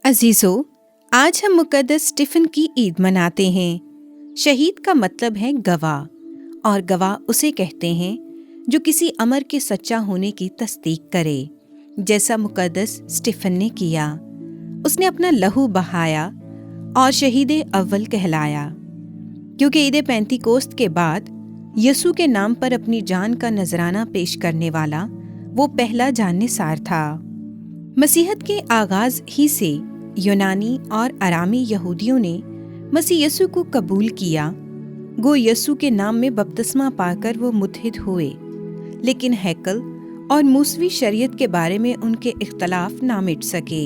अजीज़ों, आज हम मुक़द्दस स्टीफ़न की ईद मनाते हैं। शहीद का मतलब है गवाह, और गवाह उसे कहते हैं जो किसी अमर के सच्चा होने की तस्दीक करे, जैसा मुक़द्दस स्टीफ़न ने किया। उसने अपना लहू बहाया और शहीद अव्वल कहलाया, क्योंकि ईद पेंतीकोस्त के बाद यसू के नाम पर अपनी जान का नजराना पेश करने वाला वो पहला जाननिसार था। मसीहत के आगाज ही से यूनानी और अरामी यहूदियों ने मसीह यसू को कबूल किया। गो यसू के नाम में बपतिस्मा पाकर वो मुत्हिद हुए, लेकिन हैकल और मूसवी शरीयत के बारे में उनके इख्तलाफ ना मिट सके।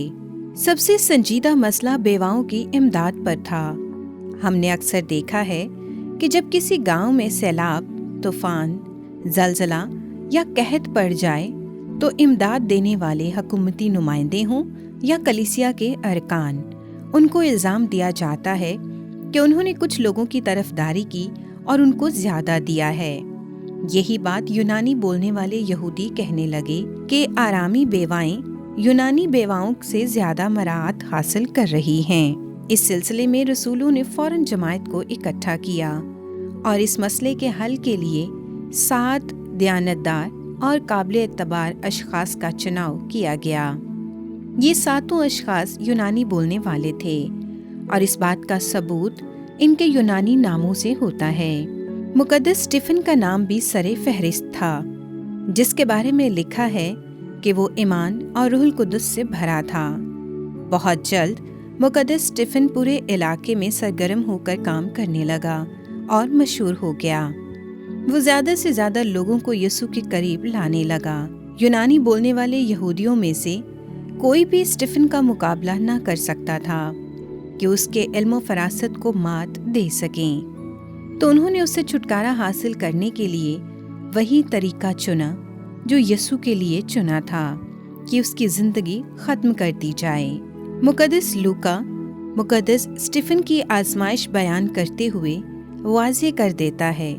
सबसे संजीदा मसला बेवाओं की इमदाद पर था। हमने अक्सर देखा है कि जब किसी गांव में सैलाब, तूफान, जलजला या कहत पड़ जाए तो इमदाद देने वाले हुकूमती नुमाइंदे हों या कलीसिया के अरकान, उनको इल्ज़ाम दिया जाता है कि उन्होंने कुछ लोगों की तरफदारी की और उनको ज़्यादा दिया है। यही बात यूनानी बोलने वाले यहूदी कहने लगे कि आरामी बेवाएं यूनानी बेवाओं से ज़्यादा मराअत हासिल कर रही हैं। इस सिलसिले में रसूलों ने फ़ौरन जमायत को इकट्ठा किया और इस मसले के हल के लिए 7 दयानतदार और काबिल एतबार अशखास का चुनाव किया गया। ये 7 अशखास यूनानी बोलने वाले थे और इस बात का सबूत इनके यूनानी नामों से होता है। मुक़द्दस स्टीफ़न का नाम भी सरे फहरिस्त था, जिसके बारे में लिखा है कि वो ईमान और रूहुल कुद्दुस से भरा था। बहुत जल्द मुक़द्दस स्टीफ़न पूरे इलाके में सरगर्म होकर काम करने लगा और मशहूर हो गया। वो ज़्यादा से ज़्यादा लोगों को यसू के करीब लाने लगा। यूनानी बोलने वाले यहूदियों में से कोई भी स्टीफ़न का मुकाबला ना कर सकता था कि उसके इल्म और फरासत को मात दे सकें। तो उन्होंने उससे छुटकारा हासिल करने के लिए वही तरीका चुना जो यसू के लिए चुना था, कि उसकी ज़िंदगी ख़त्म कर दी जाए। मुक़द्दस लूका मुक़द्दस स्टीफ़न की आज़माइश बयान करते हुए वाज़ेह कर देता है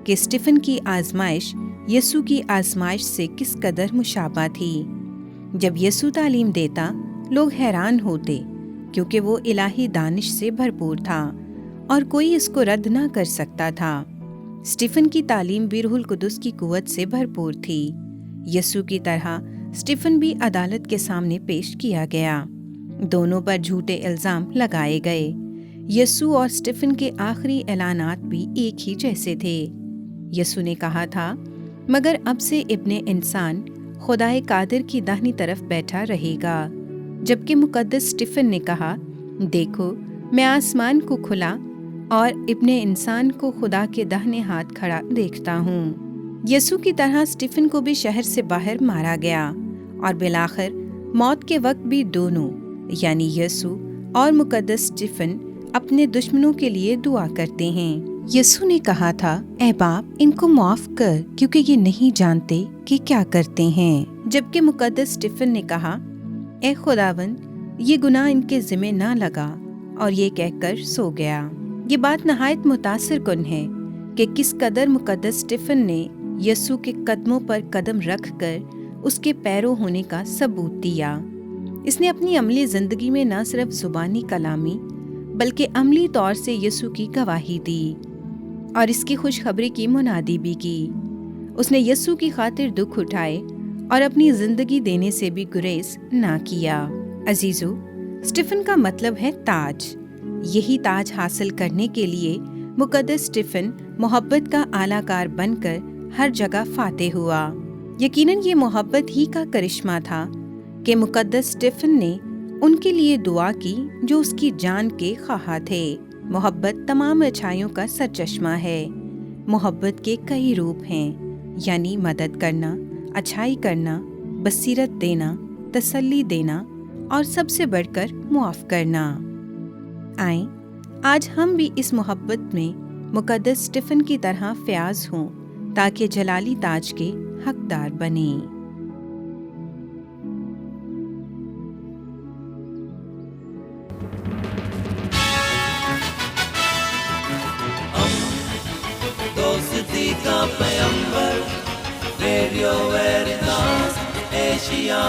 कि स्टीफ़न की आज़माइश यसू की आज़माइश से किस कदर मुशाबा थी। जब यसू तालीम देता, लोग हैरान होते, क्योंकि वो इलाही दानिश से भरपूर था और कोई इसको रद्द ना कर सकता था। स्टीफ़न की तालीम भी रूहुल कुद्दुस की कुव्वत से भरपूर थी। यसू की तरह स्टीफ़न भी अदालत के सामने पेश किया गया। दोनों पर झूठे इल्ज़ाम लगाए गए। यसू और स्टीफ़न के आखिरी ऐलानात भी एक ही जैसे थे। यसू ने कहा था, मगर अब से इब्ने इंसान खुदाए कादिर की दाहिनी तरफ बैठा रहेगा, जबकि मुक़द्दस स्टीफ़न ने कहा, देखो मैं आसमान को खुला और इब्ने इंसान को खुदा के दाहिने हाथ खड़ा देखता हूँ। यसू की तरह स्टीफ़न को भी शहर से बाहर मारा गया और बिलाखिर मौत के वक्त भी दोनों यानी यसू और मुक़द्दस स्टीफ़न अपने दुश्मनों के लिए दुआ करते हैं। यसू ने कहा था, ऐ बाप इनको माफ़ कर, क्योंकि ये नहीं जानते कि क्या करते हैं। जबकि मुक़द्दस स्टीफ़न ने कहा, ऐ खुदावंद ये गुनाह इनके ज़िम्मे ना लगा, और ये कहकर सो गया। ये बात नहायत मुतासिर कुन है कि किस कदर मुक़द्दस स्टीफ़न ने यसू के कदमों पर कदम रख कर उसके पैरों होने का सबूत दिया। इसने अपनी अमली ज़िंदगी में न सिर्फ ज़ुबानी कलामी बल्कि अमली तौर से यसू की गवाही दी और इसकी खुशखबरी की मुनादी भी की। उसने यसू की खातिर दुख उठाए और अपनी ज़िंदगी देने से भी गुरेज ना किया। अजीज़ों, स्टीफ़न का मतलब है ताज। यही ताज हासिल करने के लिए मुक़द्दस स्टीफ़न मोहब्बत का आलाकार बनकर हर जगह फाते हुआ। यकीनन ये मोहब्बत ही का करिश्मा था कि मुक़द्दस स्टीफ़न ने उनके लिए दुआ की जो उसकी जान के ख्वाह थे। मोहब्बत तमाम अच्छाइयों का सरचश्मा है। मोहब्बत के कई रूप हैं, यानी मदद करना, अच्छाई करना, बसीरत देना, तसल्ली देना और सबसे बढ़कर मुआफ़ करना। आएं, आज हम भी इस मोहब्बत में मुक़द्दस स्टीफ़न की तरह फ़याज़ हों, ताकि जलाली ताज के हकदार बने। दोस्ती का पैगंबर, रेडियो वेरितास एशिया।